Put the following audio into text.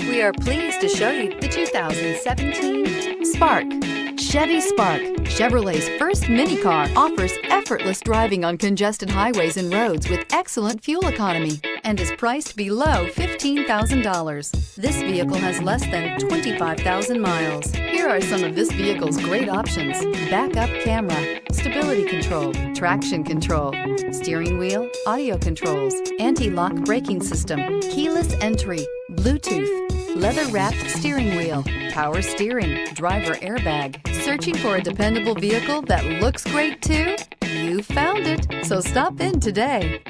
We are pleased to show you the 2017 Spark. Chevy Spark, Chevrolet's first mini car, offers effortless driving on congested highways and roads with excellent fuel economy and is priced below $15,000. This vehicle has less than 25,000 miles. Here are some of this vehicle's great options: backup camera, stability control, traction control, steering wheel audio controls, anti-lock braking system, keyless entry, Bluetooth, leather-wrapped steering wheel, power steering, driver airbag. Searching for a dependable vehicle that looks great too? You found it, so stop in today.